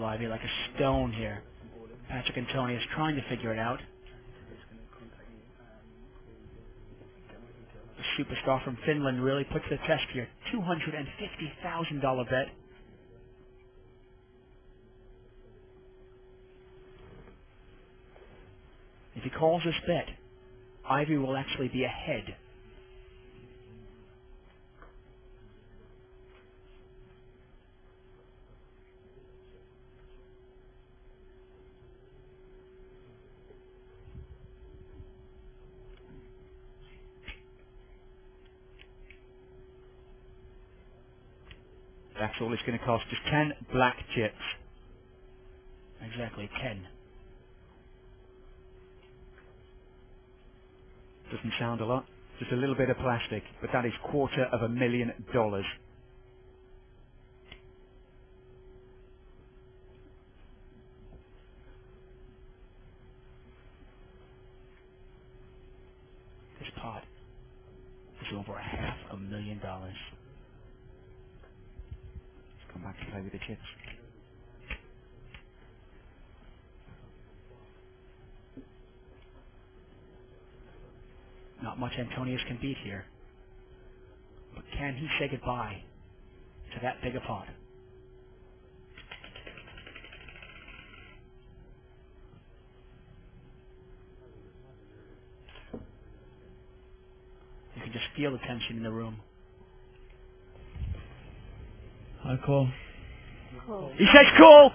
Ivey like a stone here. Patrick Antonius trying to figure it out. The superstar from Finland really puts the test here. $250,000 bet. If he calls this bet, Ivey will actually be ahead. That's all it's going to cost, just 10 black chips. Exactly, 10. Doesn't sound a lot, just a little bit of plastic, but that is $250,000. This pot is over $500,000. Come back to play with the chips. Not much Antonius can beat here. But can he say goodbye to that big a pot? You can just feel the tension in the room. I call. Cool. He says cool!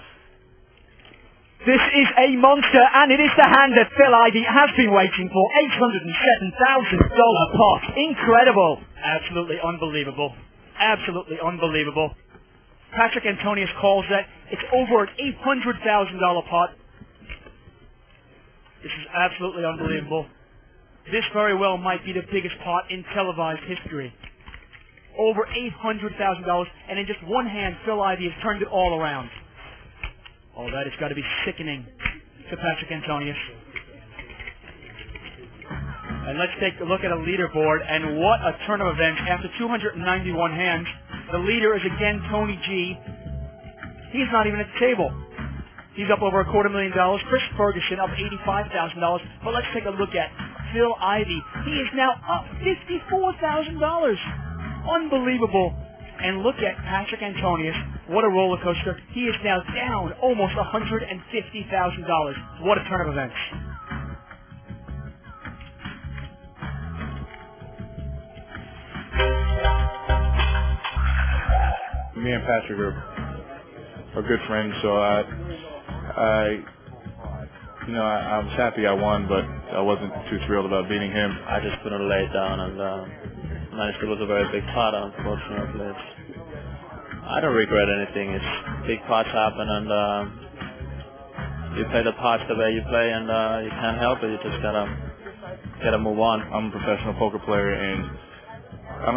This is a monster, and it is the hand that Phil Ivey has been waiting for. $807,000 pot. Incredible. Absolutely unbelievable. Absolutely unbelievable. Patrick Antonius calls that. It's over an $800,000 pot. This is absolutely unbelievable. This very well might be the biggest pot in televised history. Over $800,000, and in just one hand, Phil Ivey has turned it all around. Oh, that has got to be sickening to Patrick Antonius. And let's take a look at a leaderboard, and what a turn of events. After 291 hands, the leader is again Tony G. He's not even at the table. He's up over $250,000. Chris Ferguson up $85,000. But let's take a look at Phil Ivey. He is now up $54,000. Unbelievable. And look at Patrick Antonius. What a roller coaster. He is now down almost $150,000. What a turn of events. Me and Patrick are good friends, so I was happy I won, but I wasn't too thrilled about beating him. I just couldn't lay it down, and managed to lose a very big pot, unfortunately. I don't regret anything. It's big pots happen, and you play the pots the way you play, and you can't help it. You just gotta move on. I'm a professional poker player, and I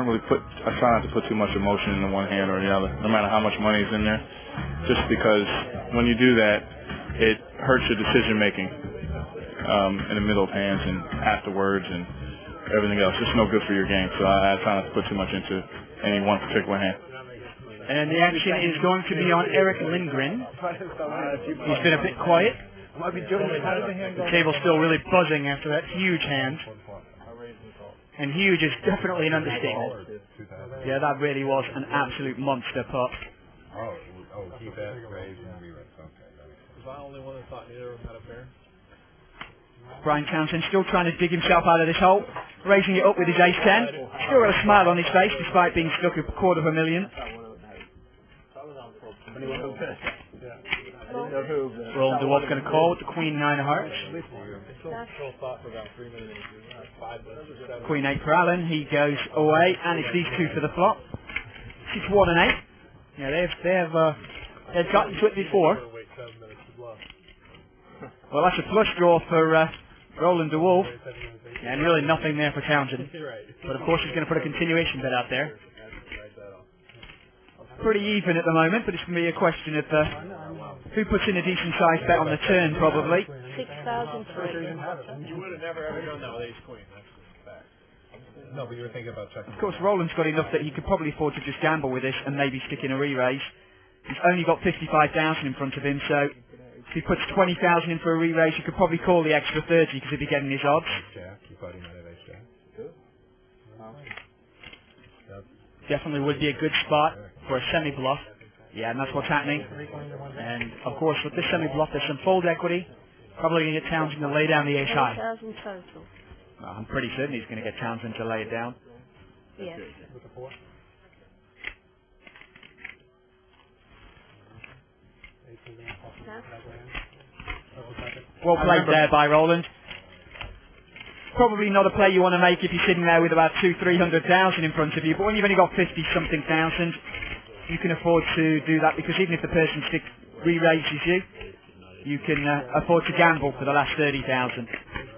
try not to put too much emotion in one hand or the other, no matter how much money is in there, just because when you do that, it hurts your decision making in the middle of hands and afterwards and everything else. It's no good for your game, so I try not to put too much into any one particular hand. And the action is going to be on Eric Lindgren. He's been a bit quiet. The table's still really buzzing after that huge hand. And huge is definitely an understatement. Yeah, that really was an absolute monster pot. Keep that raised and re-raise. Okay. Was I the only one that thought neither of them had a pair? Brian Townsend still trying to dig himself out of this hole, raising it up with his ace-10. Still got a smile on his face despite being stuck at $250,000. Roland DeWolf's going to call with the Queen 9 of hearts. Queen 8 for Allen. He goes away, and it's these two for the flop. 6-1 and 8. Yeah, they've gotten to it before. Well, that's a flush draw for Roland DeWolf, and really nothing there for Townsend. But of course, he's going to put a continuation bet out there. Pretty even at the moment, but it's going to be a question of who puts in a decent-sized bet on the turn, probably. 6,000. You would have never ever done that with ace-queen. That's the fact. No, but you were thinking about checking. Of course, Roland's got enough that he could probably afford to just gamble with this and maybe stick in a re-raise. He's only got 55,000 in front of him, so if he puts 20,000 in for a re-raise, you could probably call the extra 30 because he'd be getting his odds. Jack, you thought he might have ace-jack? Definitely would be a good spot for a semi-bluff. Yeah, and that's what's happening. And, of course, with this semi-bluff, there's some fold equity. Probably going to get Townsend to lay down the ace high. 10,000 total. Well, I'm pretty certain he's going to get Townsend to lay it down. Yes. Well played there by Roland. Probably not a play you want to make if you're sitting there with about 200,000-300,000 in front of you, but when you've only got 50-something thousand, you can afford to do that because even if the person re-raises you, you can afford to gamble for the last 30,000.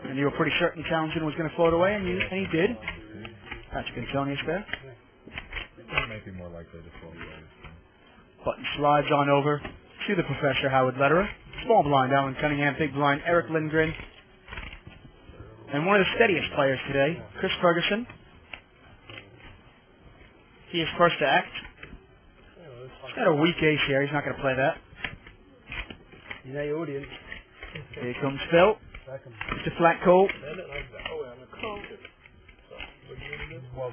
And you were pretty certain Townsend was going to float away, and he did. Patrick Antonius there. It might be more likely to float away. Button slides on over to the Professor Howard Lederer. Small blind, Alan Cunningham. Big blind, Eric Lindgren. And one of the steadiest players today, Chris Ferguson. He is first to act. He's got a weak ace here. He's not going to play that. In the audience. Here comes Phil. It's a flat call. Call. Well,